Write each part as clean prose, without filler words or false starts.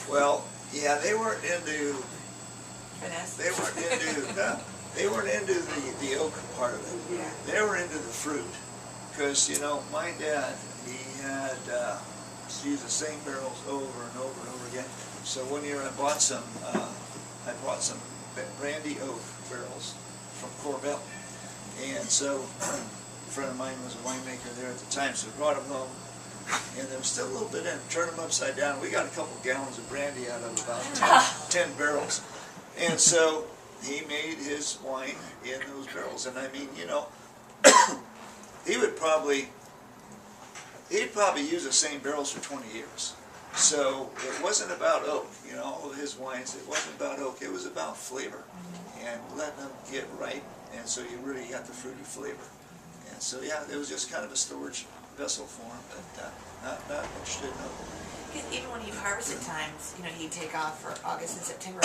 Well, yeah, they weren't into. Finesse. They weren't into. No, they weren't into the oak part of it. Yeah. They were into the fruit, because you know my dad, he had used the same barrels over and over and over again. So one year I bought some brandy oak barrels from Corbell, and so a friend of mine was a winemaker there at the time, so I brought them home. And there was still a little bit in. Turned them upside down. We got a couple gallons of brandy out of about 10 barrels. And so he made his wine in those barrels. And I mean, you know, he'd probably use the same barrels for 20 years. So it wasn't about oak, you know, all of his wines, it wasn't about oak, it was about flavor and letting them get ripe. And so you really got the fruity flavor. And so, yeah, it was just kind of a storage vessel for him, but not interested in oak. Because even when he'd harvest at times, you know, he'd take off for August and September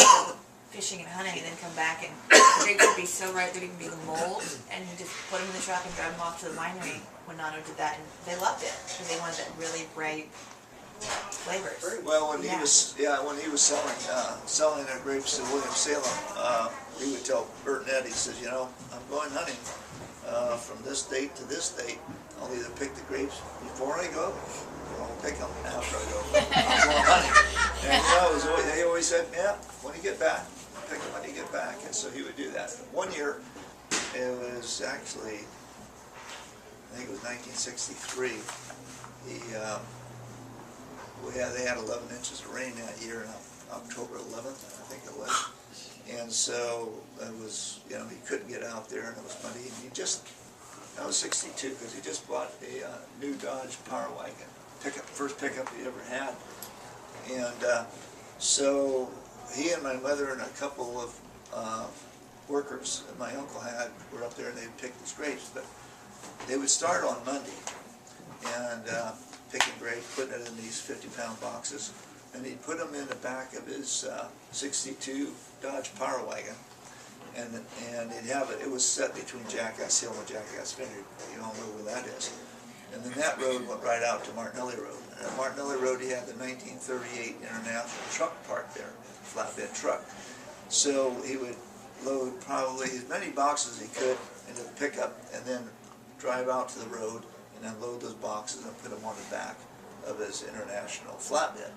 fishing and hunting, and then come back, and the grapes would be so ripe there'd even be the mold, and he'd just put them in the truck and drive them off to the winery when Nano did that, and they loved it because they wanted that really bright flavors. Well, when he was selling their grapes to William Salem, he would tell Bert and Ed, he says, you know, I'm going hunting from this date to this date. I'll either pick the grapes before I go, or I'll pick them after I go. I'm going hunting. And you know, they always said, yeah, when you get back, pick them when you get back. And so he would do that. One year, it was actually, I think it was 1963, they had 11 inches of rain that year on October 11th, I think it was. And so it was, you know, he couldn't get out there and it was muddy. And I was 62 because he just bought a new Dodge Power Wagon, first pickup he ever had. And so he and my mother and a couple of workers that my uncle had were up there and they'd pick these grapes. But they would start on Monday and picking grapes, putting it in these 50-pound boxes. And he'd put them in the back of his 62 Dodge Power Wagon. And he'd have it was set between Jackass Hill and Jackass Vineyard. You all know where that is. And then that road went right out to Martinelli Road. And at Martinelli Road he had the 1938 International truck parked there, flatbed truck. So he would load probably as many boxes as he could into the pickup and then drive out to the road and then load those boxes and put them on the back of his International flatbed.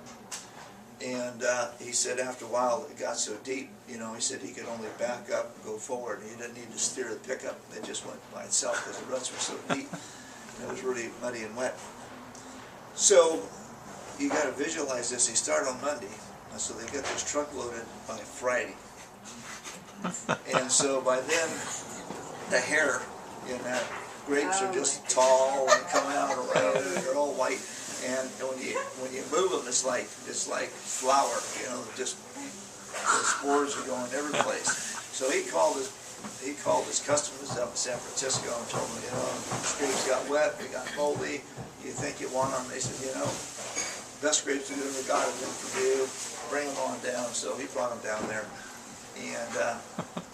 And he said after a while it got so deep, you know, he said he could only back up and go forward. He didn't need to steer the pickup. It just went by itself because the ruts were so deep and it was really muddy and wet. So you got to visualize this. He started on Monday, and so they got this truck loaded by Friday. And so by then the hair in that grapes are just tall and come out around and they're all white. And when you move them, it's like flour, you know, just the spores are going every place. So he called his customers up in San Francisco and told them, you know, the grapes got wet, they got moldy. You think you want them? They said, you know, best grapes we ever got have been for you. Bring them on down. So he brought them down there, and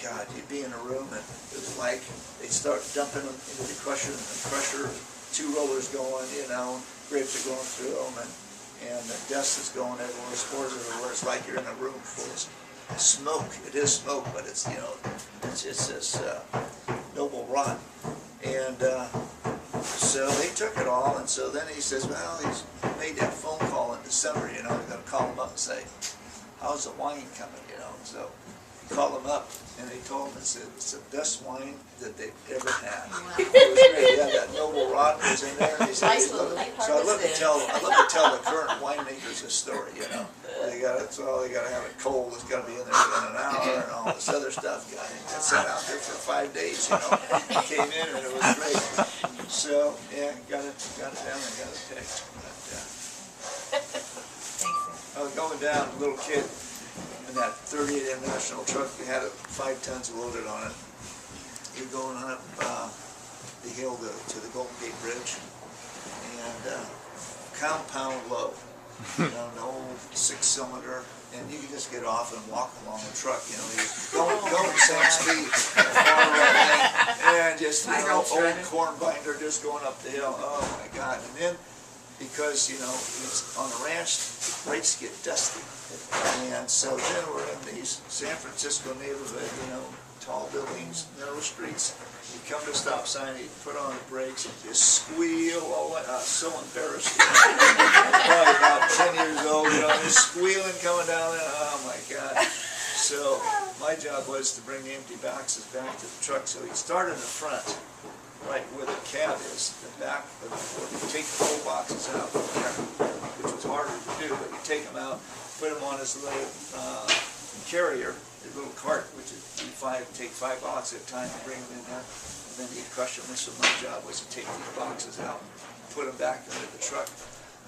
God, you'd be in a room and it was like they start dumping them into the crusher, and the crusher, 2 rollers going, you know. Grapes are going through them, and the dust is going everywhere, spores everywhere. It's like you're in a room full of smoke. It is smoke, but it's, you know, it's this noble rot. And so they took it all, and so then he says, well, he's made that phone call in December, you know, we're going to call him up and say, how's the wine coming, you know? So he called him up, and they told him it's the best wine that they've ever had. Wow. It was great. Yeah, that noble rot was in there. And he said, so I love to tell the current winemakers this story. You know, they got to have it cold. It's got to be in there within an hour, and all this other stuff. It sat out there for 5 days. You know, it came in and it was great. So yeah, got it down and got it picked. But, I was going down, a little kid. In that 38 International truck, we had 5 tons loaded on it. You're going up the hill to the Golden Gate Bridge, and compound low, you know, an old 6-cylinder, and you can just get off and walk along the truck, you know, you're going the same speed, and just, you know, old corn binder just going up the hill. Oh my God! And then because, you know, it's on a ranch, the brakes get dusty. And so then we're in these San Francisco neighborhood, you know, tall buildings, narrow streets. You come to a stop sign, you put on the brakes, and just squeal all the way. I was so embarrassed. Probably about 10 years old, you know, just squealing coming down there. Oh my God. So my job was to bring the empty boxes back to the truck. So you start in the front, right where the cab is, the back of the Ford. You take the whole boxes out from there, which was harder to do, but you take them out, put them on this little carrier, a little cart, which is take 5 boxes at a time and bring them in there, and then you crush them. And so my job was to take these boxes out, put them back into the truck,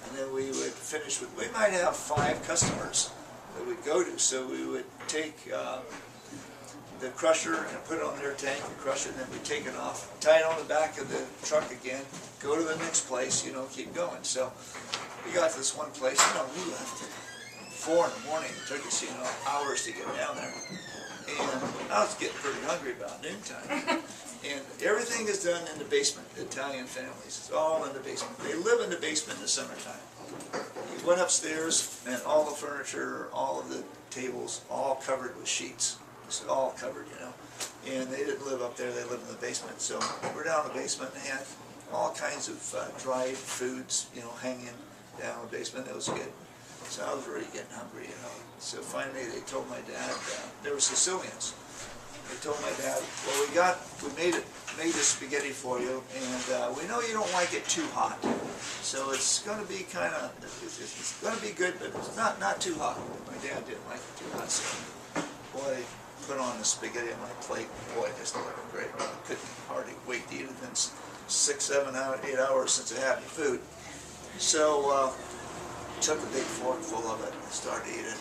and then we would finish with, we might have 5 customers that we'd go to, so we would take the crusher and put it on their tank and crush it, and then we take it off, tie it on the back of the truck again, go to the next place, you know, keep going. So we got to this one place, you know, we left at 4 in the morning. It took us, you know, hours to get down there. And I was getting pretty hungry about noontime. And everything is done in the basement, the Italian families. It's all in the basement. They live in the basement in the summertime. You went upstairs and all the furniture, all of the tables, all covered with sheets. It's all covered, you know. And they didn't live up there, they lived in the basement. So we're down in the basement and had all kinds of dried foods, you know, hanging down in the basement. It was good. So I was really getting hungry, you know. So finally they told my dad, they were Sicilians. They told my dad, well, we made the spaghetti for you, and we know you don't like it too hot. So it's going to be kind of, it's going to be good, but it's not too hot. My dad didn't like it too hot, so boy, put on the spaghetti on my plate. Boy, it just looked great. I couldn't hardly wait to eat it. It's been 6, 7, 8 hours since I had any food. So took a big fork full of it and started eating it.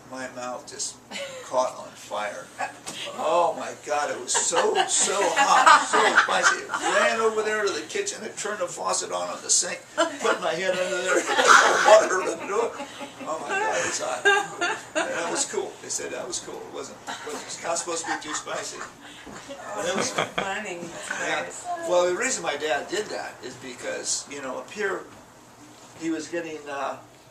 My mouth just caught on fire. Oh my God, it was so hot, so spicy. I ran over there to the kitchen and turned the faucet on the sink, put my head under there, water to do it. Oh my God, it was hot. And that was cool. They said that was cool. It wasn't not supposed to be too spicy. But it was funny. yeah. Well, the reason my dad did that is because, you know, up here he was getting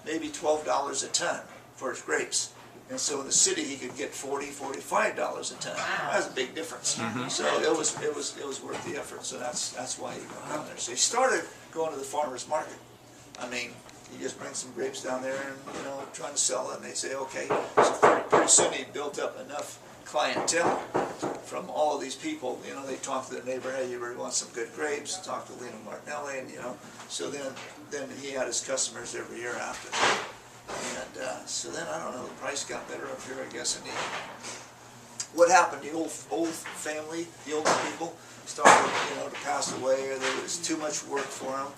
maybe $12 a ton for his grapes. And so in the city he could get $40, $45 a ton. That was a big difference. So it was worth the effort. So that's why he went down there. So he started going to the farmer's market. I mean, he just brings some grapes down there and, you know, trying to sell it, and they say, okay. So pretty soon he built up enough clientele from all of these people. You know, they talk to their neighbor, hey, you really want some good grapes? Talk to Leno Martinelli, and, you know. So then he had his customers every year after. And so then, I don't know, the price got better up here, I guess. And what happened, the old family, the older people started, you know, to pass away, or there was too much work for them,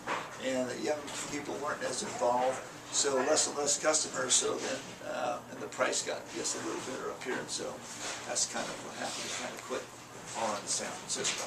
and the young people weren't as involved, so less and less customers, so then, and the price got just a little better up here, and so that's kind of what happened. We kind of quit all in San Francisco.